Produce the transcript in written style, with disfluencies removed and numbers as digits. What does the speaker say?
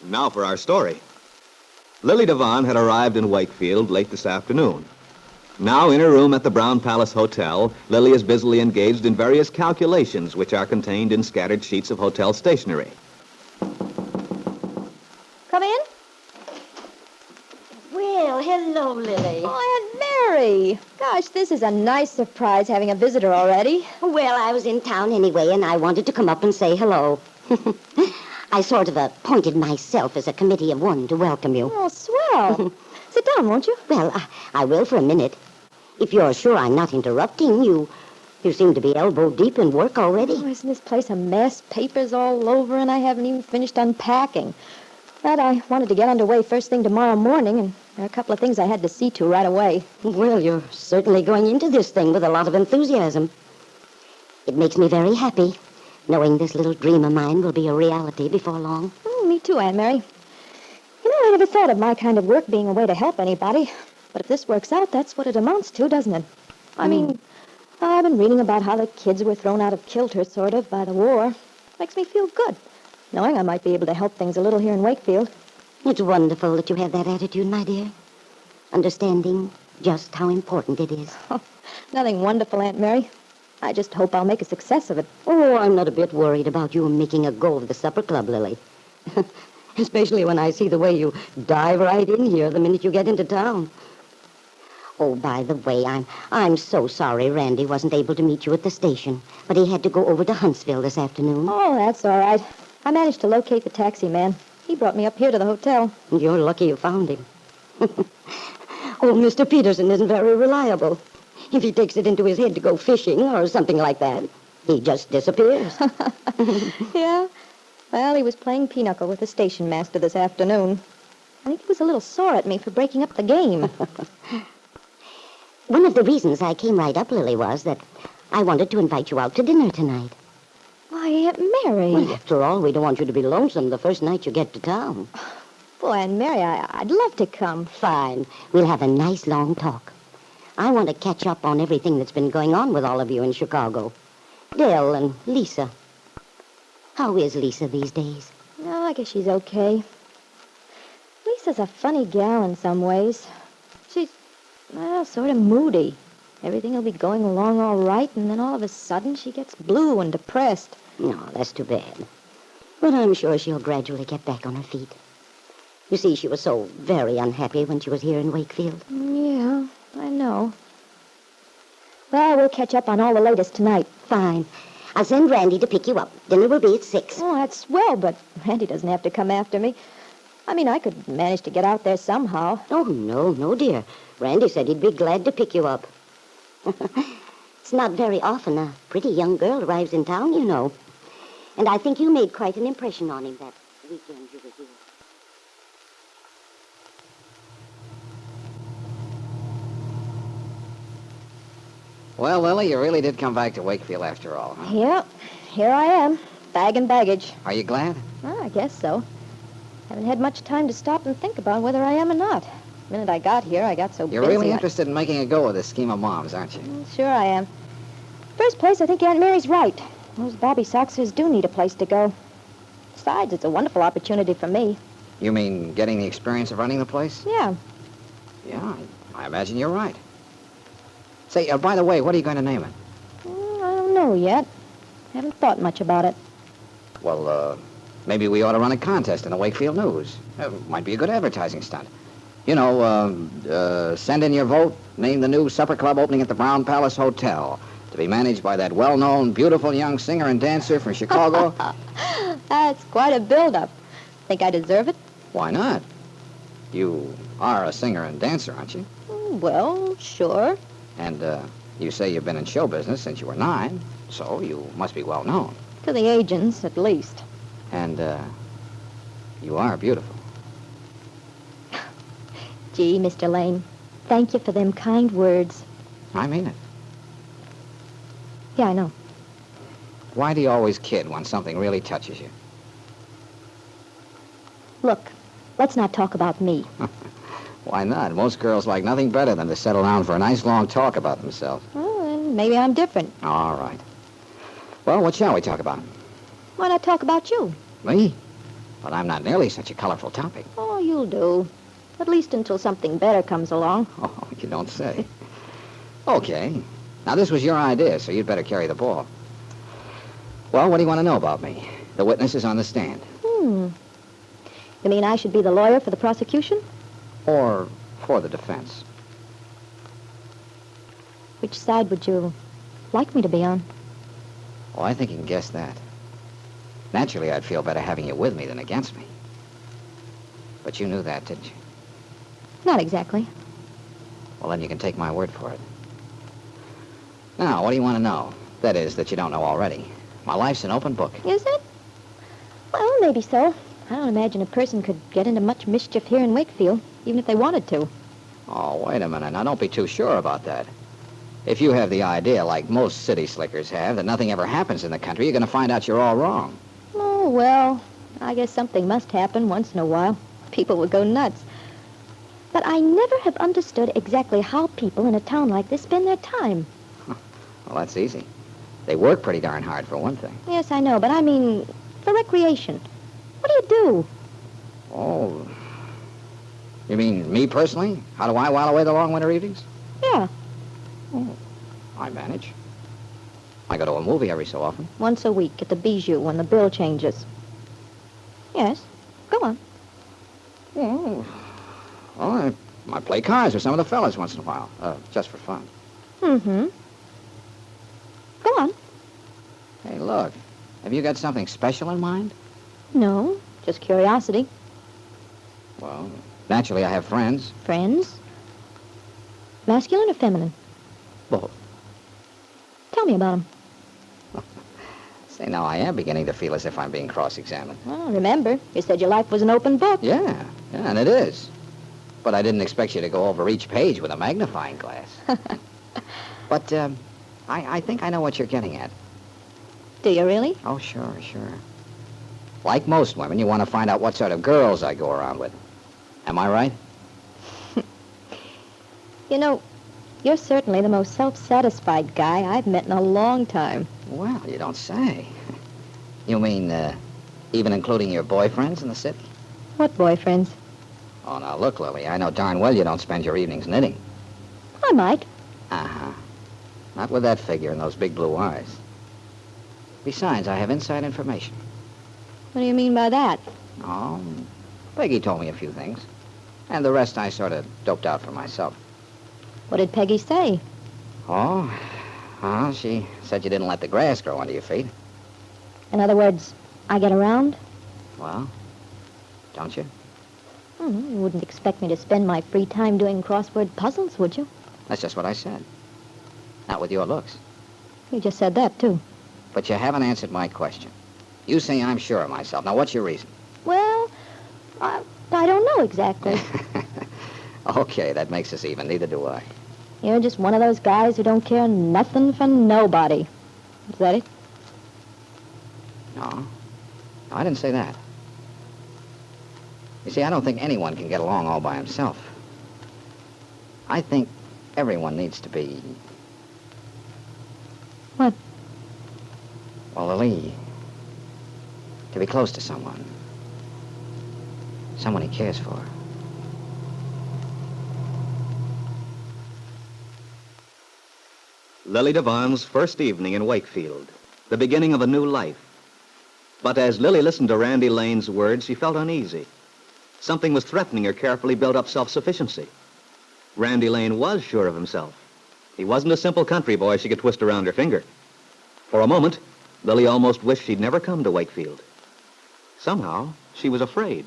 Now for our story. Lily Devon had arrived in Wakefield late this afternoon. Now, in her room at the Brown Palace Hotel, Lily is busily engaged in various calculations which are contained in scattered sheets of hotel stationery. Come in. Well, hello, Lily. Oh, Aunt Mary. Gosh, this is a nice surprise having a visitor already. Well, I was in town anyway, and I wanted to come up and say hello. I sort of appointed myself as a committee of one to welcome you. Oh, swell. Sit down, won't you? Well, I will for a minute. If you're sure I'm not interrupting, you seem to be elbow deep in work already. Oh, isn't this place a mess? Papers all over, and I haven't even finished unpacking. But I wanted to get underway first thing tomorrow morning, and there are a couple of things I had to see to right away. Well, you're certainly going into this thing with a lot of enthusiasm. It makes me very happy, knowing this little dream of mine will be a reality before long. Oh, me too, Aunt Mary. You know, I never thought of my kind of work being a way to help anybody. But if this works out, that's what it amounts to, doesn't it? I mean, I've been reading about how the kids were thrown out of kilter, sort of, by the war. Makes me feel good, knowing I might be able to help things a little here in Wakefield. It's wonderful that you have that attitude, my dear. Understanding just how important it is. Oh, nothing wonderful, Aunt Mary. I just hope I'll make a success of it. Oh, I'm not a bit worried about you making a go of the supper club, Lily. Especially when I see the way you dive right in here the minute you get into town. Oh, by the way, I'm so sorry Randy wasn't able to meet you at the station, but he had to go over to Huntsville this afternoon. Oh, that's all right. I managed to locate the taxi man. He brought me up here to the hotel. You're lucky you found him. Oh, Mr. Peterson isn't very reliable. If he takes it into his head to go fishing or something like that, he just disappears. Yeah? Well, he was playing pinochle with the station master this afternoon. I think he was a little sore at me for breaking up the game. One of the reasons I came right up, Lily, was that I wanted to invite you out to dinner tonight. Why, Aunt Mary. Well, after all, we don't want you to be lonesome the first night you get to town. Boy, Aunt Mary, I'd love to come. Fine. We'll have a nice long talk. I want to catch up on everything that's been going on with all of you in Chicago. Dell and Lisa. How is Lisa these days? Oh, I guess she's okay. Lisa's a funny gal in some ways. She's, well, sort of moody. Everything will be going along all right, and then all of a sudden she gets blue and depressed. No, that's too bad. But I'm sure she'll gradually get back on her feet. You see, she was so very unhappy when she was here in Wakefield. Yeah, I know. Well, we'll catch up on all the latest tonight. Fine. I'll send Randy to pick you up. Dinner will be at 6. Oh, that's swell, but Randy doesn't have to come after me. I mean, I could manage to get out there somehow. Oh, no, dear. Randy said he'd be glad to pick you up. It's not very often a pretty young girl arrives in town, you know. And I think you made quite an impression on him that weekend you were here. Well, Lily, you really did come back to Wakefield after all, huh? Yeah, here I am, bag and baggage. Are you glad? Well, I guess so. Haven't had much time to stop and think about whether I am or not. The minute I got here, I got so You're busy. really interested in making a go of this scheme of Mom's, aren't you? Sure I am. First place, I think Aunt Mary's right. Those Bobby Soxers do need a place to go. Besides, it's a wonderful opportunity for me. You mean getting the experience of running the place? Yeah. Yeah, I imagine you're right. Say, by the way, what are you going to name it? I don't know yet. Haven't thought much about it. Well, maybe we ought to run a contest in the Wakefield News. Might be a good advertising stunt. You know, send in your vote, name the new supper club opening at the Brown Palace Hotel, to be managed by that well-known, beautiful young singer and dancer from Chicago. That's quite a build-up. Think I deserve it? Why not? You are a singer and dancer, aren't you? Well, sure. And you say you've been in show business since you were 9, so you must be well known. To the agents, at least. And you are beautiful. Gee, Mr. Lane, thank you for them kind words. I mean it. Yeah, I know. Why do you always kid when something really touches you? Look, let's not talk about me. Why not? Most girls like nothing better than to settle down for a nice long talk about themselves. Well, then maybe I'm different. All right. Well, what shall we talk about? Why not talk about you? Me? But I'm not nearly such a colorful topic. Oh, you'll do. At least until something better comes along. Oh, you don't say. Okay. Now, this was your idea, so you'd better carry the ball. Well, what do you want to know about me? The witness is on the stand. You mean I should be the lawyer for the prosecution? Or for the defense. Which side would you like me to be on? Oh, I think you can guess that. Naturally, I'd feel better having you with me than against me. But you knew that, didn't you? Not exactly. Well, then you can take my word for it. Now, what do you want to know? That is, that you don't know already. My life's an open book. Is it? Well, maybe so. I don't imagine a person could get into much mischief here in Wakefield, even if they wanted to. Oh, wait a minute. Now, don't be too sure about that. If you have the idea, like most city slickers have, that nothing ever happens in the country, you're going to find out you're all wrong. Oh, well, I guess something must happen once in a while. People would go nuts. But I never have understood exactly how people in a town like this spend their time. Well, that's easy. They work pretty darn hard, for one thing. Yes, I know, but I mean, for recreation. What do you do? Oh, you mean me personally? How do I while away the long winter evenings? Yeah, I manage. I go to a movie every so often. once a week at the Bijou when the bill changes. Yes, go on. Well, I play cards with some of the fellas once in a while, just for fun. Mm-hmm. Go on. Hey, look, have you got something special in mind? No, just curiosity. Well, naturally I have friends. Friends? Masculine or feminine? Both. Tell me about them. Say, now I am beginning to feel as if I'm being cross-examined. Well, remember, you said your life was an open book. Yeah, and it is. But I didn't expect you to go over each page with a magnifying glass. But, I think I know what you're getting at. Do you really? Oh, sure. Like most women, you want to find out what sort of girls I go around with. Am I right? You know, you're certainly the most self-satisfied guy I've met in a long time. Well, you don't say. You mean, even including your boyfriends in the city? What boyfriends? Oh, now look, Lily, I know darn well you don't spend your evenings knitting. I might. Uh-huh. Not with that figure and those big blue eyes. Besides, I have inside information. What do you mean by that? Oh, Peggy told me a few things. And the rest I sort of doped out for myself. What did Peggy say? Oh, well, she said you didn't let the grass grow under your feet. In other words, I get around? Well, don't you? You wouldn't expect me to spend my free time doing crossword puzzles, would you? That's just what I said. Not with your looks. You just said that, too. But you haven't answered my question. You say I'm sure of myself. Now, what's your reason? Well, I don't know exactly. Okay, that makes us even. Neither do I. You're just one of those guys who don't care nothing for nobody. Is that it? No, I didn't say that. You see, I don't think anyone can get along all by himself. I think everyone needs to be... What? Well, Lily, to be close to someone. Someone he cares for. Lily Devon's first evening in Wakefield, the beginning of a new life. But as Lily listened to Randy Lane's words, she felt uneasy. Something was threatening her carefully built-up self-sufficiency. Randy Lane was sure of himself. He wasn't a simple country boy she could twist around her finger. For a moment, Lily almost wished she'd never come to Wakefield. Somehow, she was afraid.